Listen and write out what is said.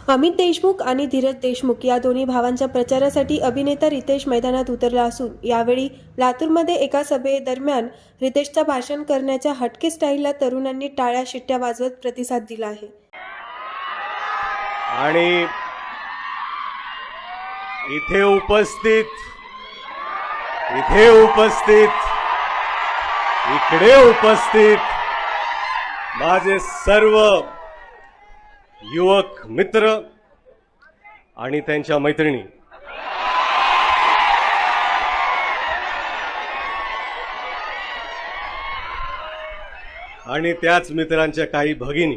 अमित देशमुख आणि धीरज देशमुख या दोन्ही भावांच्या प्रचारासाठी अभिनेता रितेश मैदानात उतरला असून यावेळी लातूरमध्ये एका सभेदरम्यान रितेशचा भाषण करण्याच्या हटके स्टाईलला तरुणांनी टाळ्या शिट्ट्या वाजवत प्रतिसाद दिला आहे। आणि इथे उपस्थित माझे सर्व युवक मित्र आणि त्यांच्या मैत्रिणी, आणि त्याच मित्रांच्या काही भगिनी,